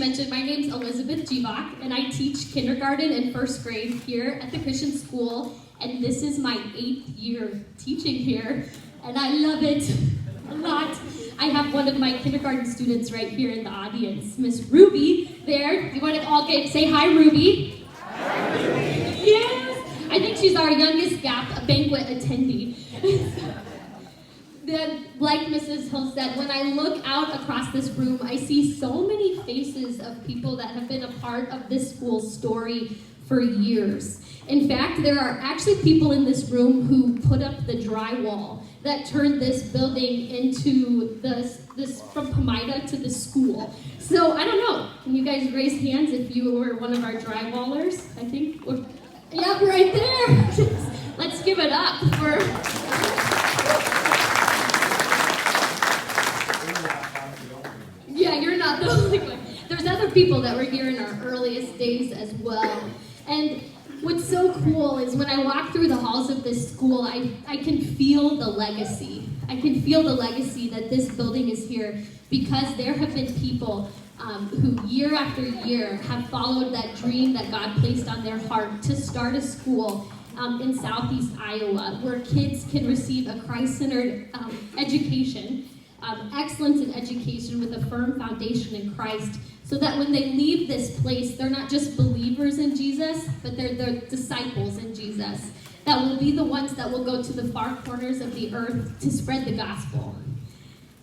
mentioned, my name's Elizabeth Gevock, and I teach kindergarten and first grade here at the Christian school, and this is my 8th year teaching here, and I love it a lot. I have one of my kindergarten students right here in the audience, Miss Ruby, there. You want to all say hi, Ruby? Hi, Ruby. Yes! I think she's our youngest Banquet attendee. Like Mrs. Hill said, when I look out across this room, I see so many faces of people that have been a part of this school's story for years. In fact, there are actually people in this room who put up the drywall that turned this building into this from Pomida to the school. So I don't know. Can you guys raise hands if you were one of our drywallers? I think. Yeah, right there. Let's give it up for. Yeah, you're not the only one. There's other people that were here in our earliest days as well. And what's so cool is when I walk through the halls of this school, I can feel the legacy. I can feel the legacy that this building is here because there have been people who year after year have followed that dream that God placed on their heart to start a school in Southeast Iowa where kids can receive a Christ-centered education. Excellence in education with a firm foundation in Christ, so that when they leave this place, they're not just believers in Jesus, but they're disciples in Jesus, that will be the ones that will go to the far corners of the earth to spread the gospel.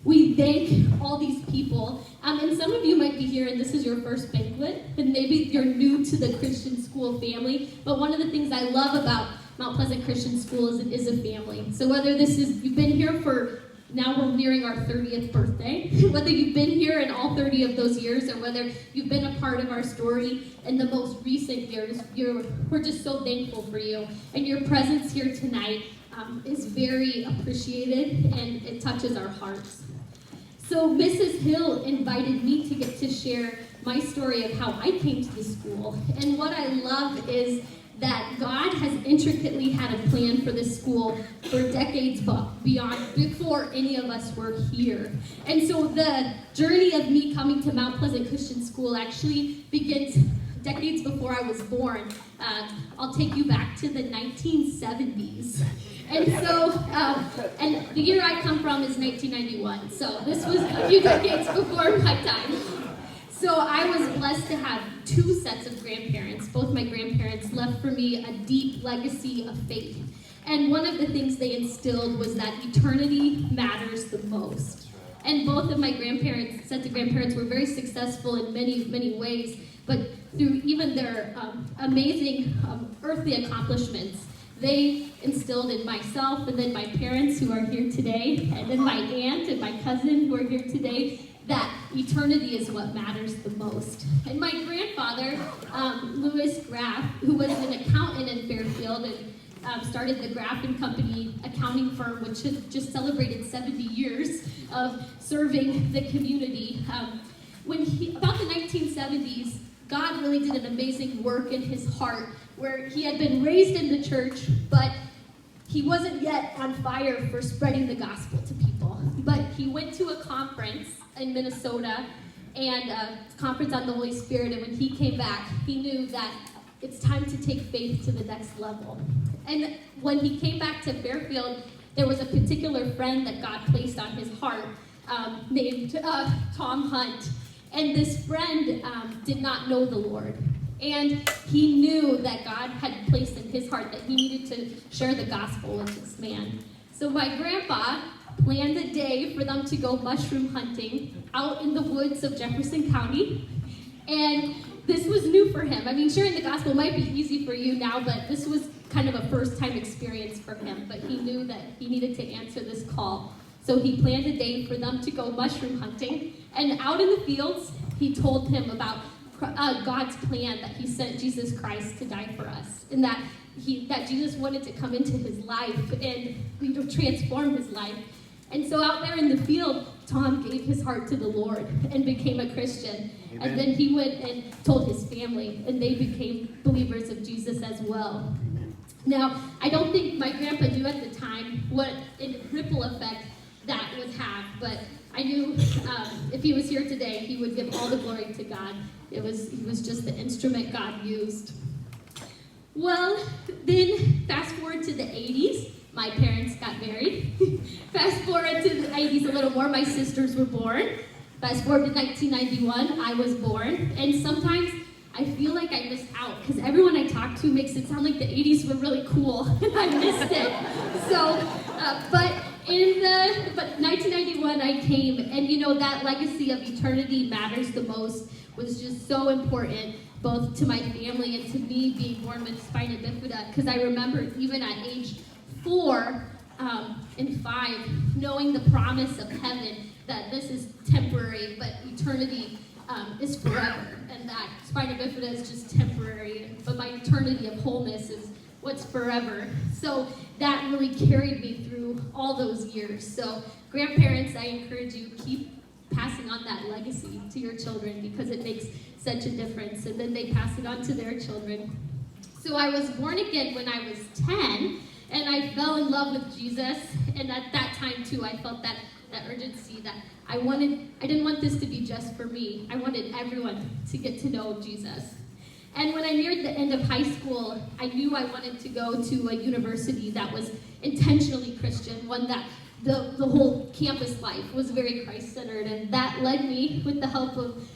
We thank all these people, and some of you might be here and this is your first banquet, and maybe you're new to the Christian school family, but one of the things I love about Mount Pleasant Christian School is it is a family. So whether you've been here for now we're nearing our 30th birthday. Whether you've been here in all 30 of those years or whether you've been a part of our story in the most recent years, we're just so thankful for you. And your presence here tonight is very appreciated and it touches our hearts. So Mrs. Hill invited me to get to share my story of how I came to the school. And what I love is that God has intricately had a plan for this school for decades before any of us were here. And so the journey of me coming to Mount Pleasant Christian School actually begins decades before I was born. I'll take you back to the 1970s. And so, and the year I come from is 1991. So this was a few decades before my time. So I was blessed to have 2 sets of grandparents. Both my grandparents left for me a deep legacy of faith. And one of the things they instilled was that eternity matters the most. And both of my sets of grandparents were very successful in many, many ways, but through even their amazing earthly accomplishments, they instilled in myself and then my parents who are here today, and then my aunt and my cousin who are here today, that eternity is what matters the most. And my grandfather, Louis Graff, who was an accountant in Fairfield and started the Graff and Company accounting firm, which has just celebrated 70 years of serving the community. About the 1970s, God really did an amazing work in his heart where he had been raised in the church, but he wasn't yet on fire for spreading the gospel to people. But he went to a conference in Minnesota, and a conference on the Holy Spirit, and when he came back, he knew that it's time to take faith to the next level. And when he came back to Fairfield, there was a particular friend that God placed on his heart named Tom Hunt. And this friend did not know the Lord. And he knew that God had placed in his heart that he needed to share the gospel with this man. So my grandpa planned a day for them to go mushroom hunting out in the woods of Jefferson County. And this was new for him. I mean, sharing the gospel might be easy for you now, but this was kind of a first-time experience for him. But he knew that he needed to answer this call. So he planned a day for them to go mushroom hunting. And out in the fields, he told him about God's plan that he sent Jesus Christ to die for us. And that Jesus wanted to come into his life and transform his life. And so out there in the field, Tom gave his heart to the Lord and became a Christian. Amen. And then he went and told his family, and they became believers of Jesus as well. Amen. Now, I don't think my grandpa knew at the time what a ripple effect that would have, but I knew if he was here today, he would give all the glory to God. He was just the instrument God used. Well, then fast forward to the 80s, my parents got married. Fast forward to the 80s a little more, my sisters were born. Fast forward to 1991, I was born. And sometimes I feel like I missed out because everyone I talk to makes it sound like the 80s were really cool, and I missed it. So, but 1991 I came, and that legacy of eternity matters the most was just so important, both to my family and to me being born with spina bifida, because I remember even at age 4 and 5, knowing the promise of heaven, that this is temporary, but eternity is forever, and that spina bifida is just temporary, but my eternity of wholeness is what's forever. So that really carried me through all those years. So grandparents, I encourage you, keep passing on that legacy to your children because it makes such a difference, and then they pass it on to their children. So I was born again when I was 10, and I fell in love with Jesus, and at that time too, I felt that urgency that I didn't want this to be just for me. I wanted everyone to get to know Jesus. And when I neared the end of high school, I knew I wanted to go to a university that was intentionally Christian, one that the whole campus life was very Christ-centered, and that led me, with the help of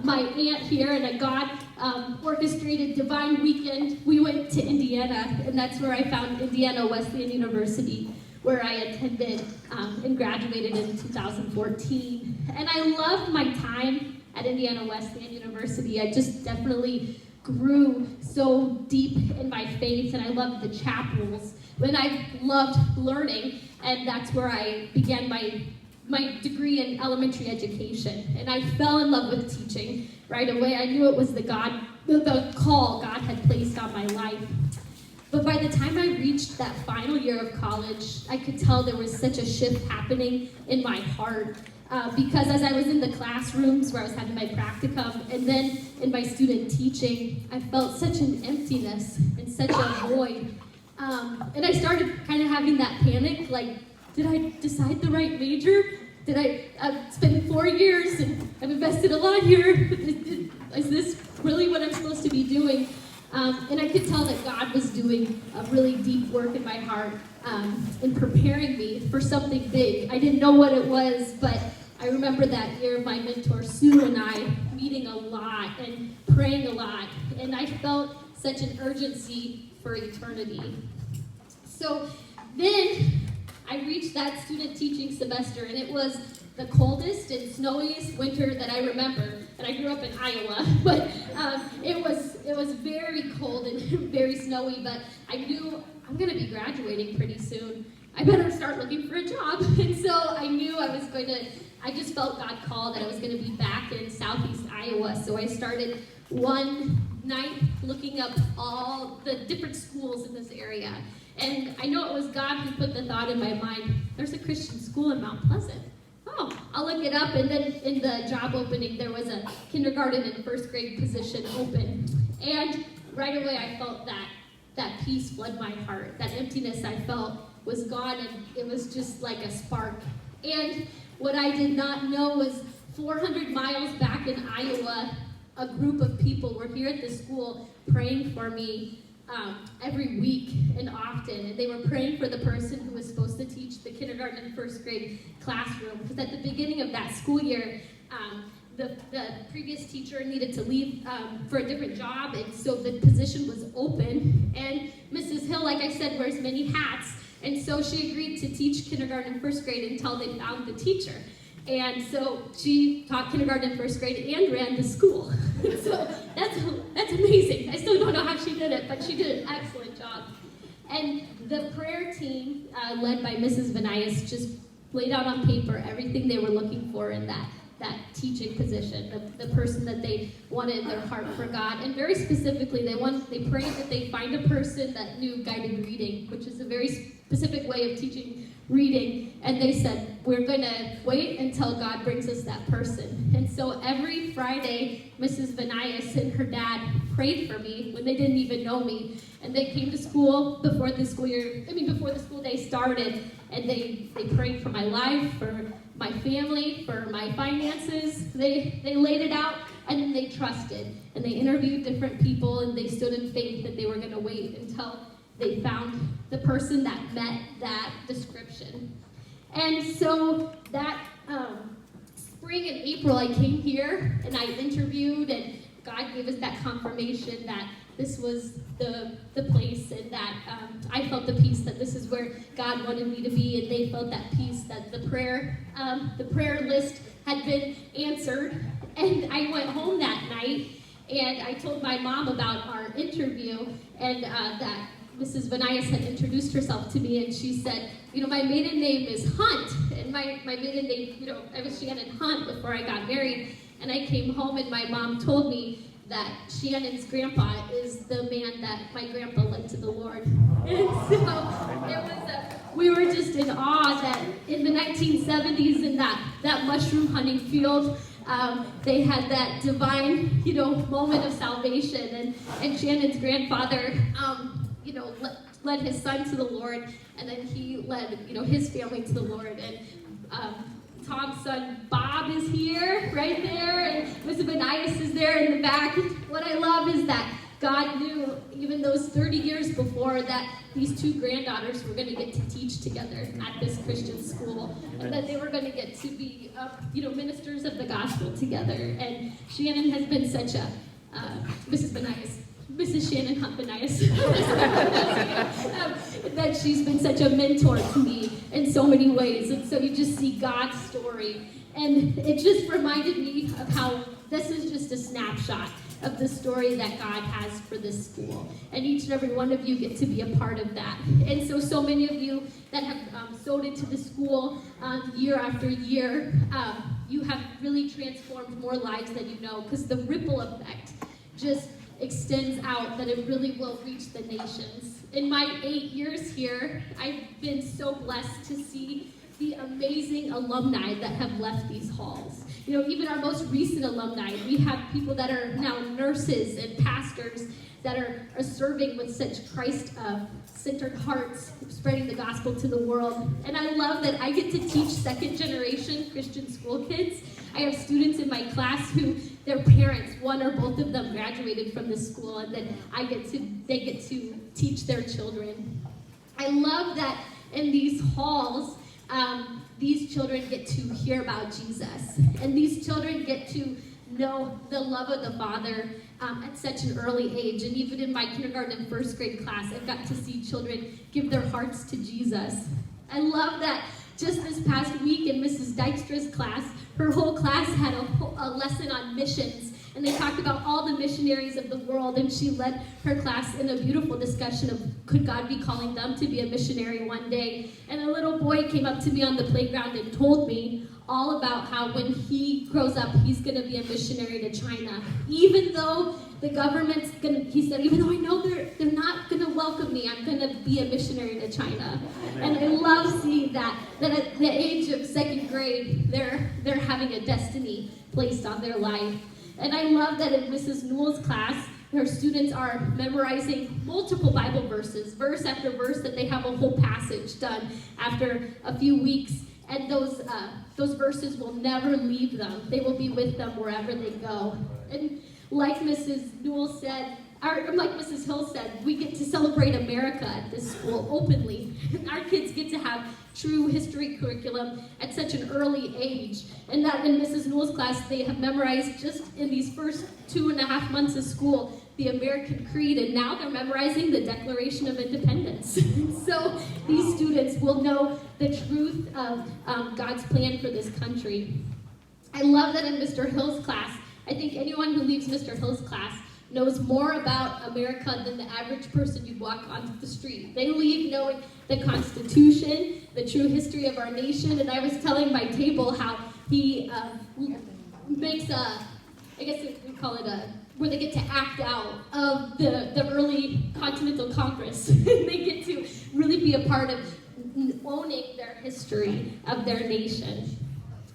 my aunt here and a God-orchestrated divine weekend, we went to Indiana, and that's where I found Indiana Wesleyan University, where I attended and graduated in 2014. And I loved my time at Indiana Wesleyan University. I just definitely grew so deep in my faith, and I loved the chapels, and I loved learning, and that's where I began my degree in elementary education. And I fell in love with teaching right away. I knew it was the call God had placed on my life. But by the time I reached that final year of college, I could tell there was such a shift happening in my heart. Because as I was in the classrooms where I was having my practicum, and then in my student teaching, I felt such an emptiness and such a void. And I started kind of having that panic, like, did I decide the right major? Did I spend 4 years and I've invested a lot here? Is this really what I'm supposed to be doing? And I could tell that God was doing a really deep work in my heart in preparing me for something big. I didn't know what it was, but I remember that year my mentor Sue and I meeting a lot and praying a lot, and I felt such an urgency for eternity. So then I reached that student teaching semester, and it was the coldest and snowiest winter that I remember. And I grew up in Iowa, but it was very cold and very snowy, but I knew I'm going to be graduating pretty soon. I better start looking for a job. And so I knew I just felt God called that I was going to be back in southeast Iowa. So I started one night looking up all the different schools in this area. And I know it was God who put the thought in my mind, there's a Christian school in Mount Pleasant. Oh, I'll look it up, and then in the job opening, there was a kindergarten and first grade position open. And right away, I felt that peace flood my heart. That emptiness I felt was gone, and it was just like a spark. And what I did not know was 400 miles back in Iowa, a group of people were here at the school praying for me every week and often, and they were praying for the person who was supposed to teach the kindergarten and first grade classroom, because at the beginning of that school year, the previous teacher needed to leave for a different job, and so the position was open, and Mrs. Hill, like I said, wears many hats, and so she agreed to teach kindergarten and first grade until they found the teacher. And so she taught kindergarten and first grade and ran the school. So that's amazing. I still don't know how she did it, but she did an excellent job. And the prayer team, led by Mrs. Vanias, just laid out on paper everything they were looking for in that teaching position, the person that they wanted in their heart for God. And very specifically, they prayed that they find a person that knew guided reading, which is a very specific way of teaching reading. And they said, we're going to wait until God brings us that person. And so every Friday, Mrs. Vanias and her dad prayed for me when they didn't even know me. And they came to school before the school day started, and they prayed for my life, for my family, for my finances. They laid it out, and then they trusted. And they interviewed different people, and they stood in faith that they were going to wait until they found the person that met that description. And so that spring and April, I came here, and I interviewed, and God gave us that confirmation that this was the place, and that I felt the peace that this is where God wanted me to be, and they felt that peace that the prayer list had been answered. And I went home that night, and I told my mom about our interview, and that Mrs. Vanias had introduced herself to me, and she said, my maiden name is Hunt, and my maiden name, I was Shannon Hunt before I got married. And I came home, and my mom told me that Shannon's grandpa is the man that my grandpa led to the Lord. And so we were just in awe that in the 1970s, in that mushroom hunting field, they had that divine, moment of salvation. And Shannon's grandfather, led his son to the Lord, and then he led, his family to the Lord. And Tom's son Bob is here, right there, and Mrs. Vanias is there in the back. What I love is that God knew, even those 30 years before, that these two granddaughters were going to get to teach together at this Christian school, and that they were going to get to be, ministers of the gospel together. And Shannon has been such a, Mrs. Shannon Hunt Vanias, that she's been such a mentor to me in so many ways. And so you just see God's story. And it just reminded me of how this is just a snapshot of the story that God has for this school. And each and every one of you get to be a part of that. And so many of you that have sowed into the school year after year, you have really transformed more lives than you know, because the ripple effect just extends out, that it really will reach the nations. In my 8 years here, I've been so blessed to see the amazing alumni that have left these halls. Even our most recent alumni, we have people that are now nurses and pastors that are serving with such Christ-centered hearts, spreading the gospel to the world. And I love that I get to teach second-generation Christian school kids. I have students in my class who their parents, one or both of them, graduated from this school, and then they get to teach their children. I love that in these halls, these children get to hear about Jesus, and these children get to know the love of the Father at such an early age. And even in my kindergarten and first grade class, I've got to see children give their hearts to Jesus. I love that just this past week in Mrs. Dykstra's class, her whole class had a lesson on missions, and they talked about all the missionaries of the world, and she led her class in a beautiful discussion of, could God be calling them to be a missionary one day? And a little boy came up to me on the playground and told me all about how when he grows up, he's going to be a missionary to China. Even though the government's he said, even though I know they're not going to welcome me, I'm going to be a missionary to China. And I love seeing that at the age of second grade, they're having a destiny placed on their life. And I love that in Mrs. Newell's class, her students are memorizing multiple Bible verses, verse after verse, that they have a whole passage done after a few weeks. And those verses will never leave them. They will be with them wherever they go. And like Mrs. Newell said, or like Mrs. Hill said, we get to celebrate America at this school openly. Our kids get to have true history curriculum at such an early age. And that in Mrs. Newell's class, they have memorized just in these first 2.5 months of school, the American Creed, and now they're memorizing the Declaration of Independence. So these students will know the truth of God's plan for this country. I love that in Mr. Hill's class, I think anyone who leaves Mr. Hill's class knows more about America than the average person you'd walk onto the street. They leave knowing the Constitution, the true history of our nation, and I was telling my table how he makes I guess we call it where they get to act out of the early Continental Congress. They get to really be a part of owning their history of their nation.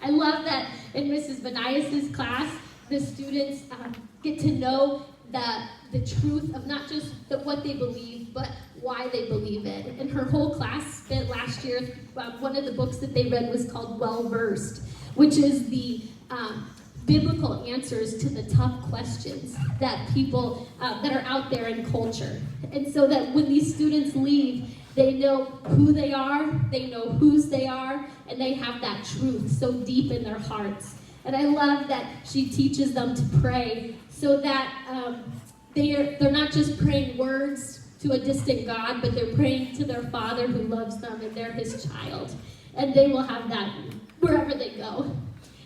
I love that in Mrs. Vanias' class, the students get to know the truth of not just what they believe, but why they believe it. And her whole class spent last year, one of the books that they read was called Well Versed, which is the biblical answers to the tough questions that people that are out there in culture. And so that when these students leave, they know who they are, they know whose they are, and they have that truth so deep in their hearts. And I love that she teaches them to pray so that they're not just praying words to a distant God, but they're praying to their Father who loves them, and they're His child. And they will have that wherever they go.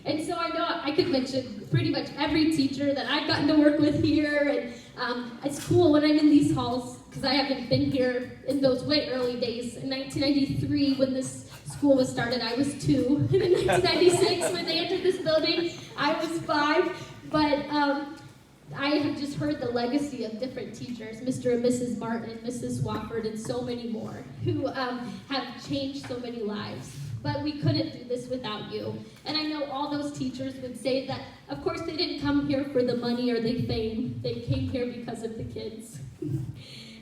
And so I know I could mention pretty much every teacher that I've gotten to work with here, and it's cool when I'm in these halls, because I haven't been here in those way early days. In 1993, when this school was started, I was 2. And in 1996, when they entered this building, I was 5. But I have just heard the legacy of different teachers, Mr. and Mrs. Martin, Mrs. Swafford, and so many more, who have changed so many lives. But we couldn't do this without you. And I know all those teachers would say that, of course, they didn't come here for the money or the fame. They came here because of the kids.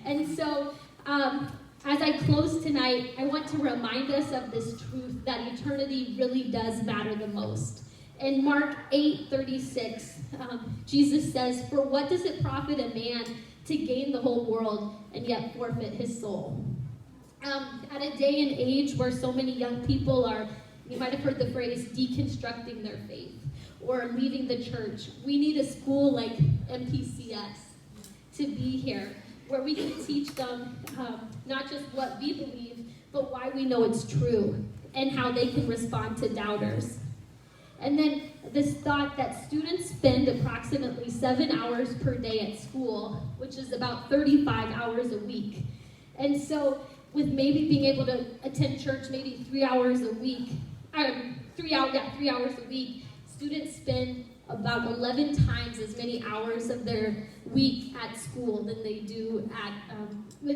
And so, as I close tonight, I want to remind us of this truth that eternity really does matter the most. In Mark 8:36, Jesus says, "For what does it profit a man to gain the whole world and yet forfeit his soul?" At a day and age where so many young people are, you might have heard the phrase, deconstructing their faith or leaving the church, we need a school like MPCS to be here, where we can teach them not just what we believe, but why we know it's true, and how they can respond to doubters. And then this thought that students spend approximately 7 hours per day at school, which is about 35 hours a week. And so with maybe being able to attend church maybe 3 hours a week, 3 hours a week, students spend about 11 times as many hours of their week at school than they do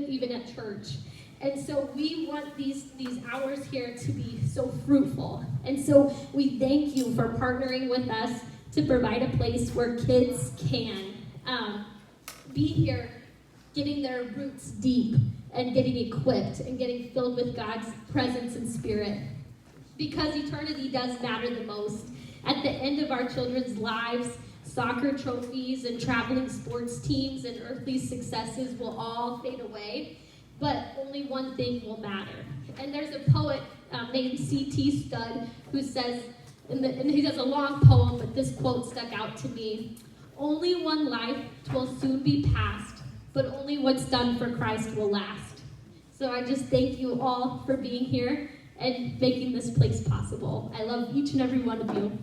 even at church. And so we want these hours here to be so fruitful. And so we thank you for partnering with us to provide a place where kids can be here, getting their roots deep and getting equipped and getting filled with God's presence and spirit. Because eternity does matter the most. At the end of our children's lives, soccer trophies and traveling sports teams and earthly successes will all fade away, but only one thing will matter. And there's a poet named C.T. Studd who says, and he has a long poem, but this quote stuck out to me: "Only one life will soon be past, but only what's done for Christ will last." So I just thank you all for being here and making this place possible. I love each and every one of you.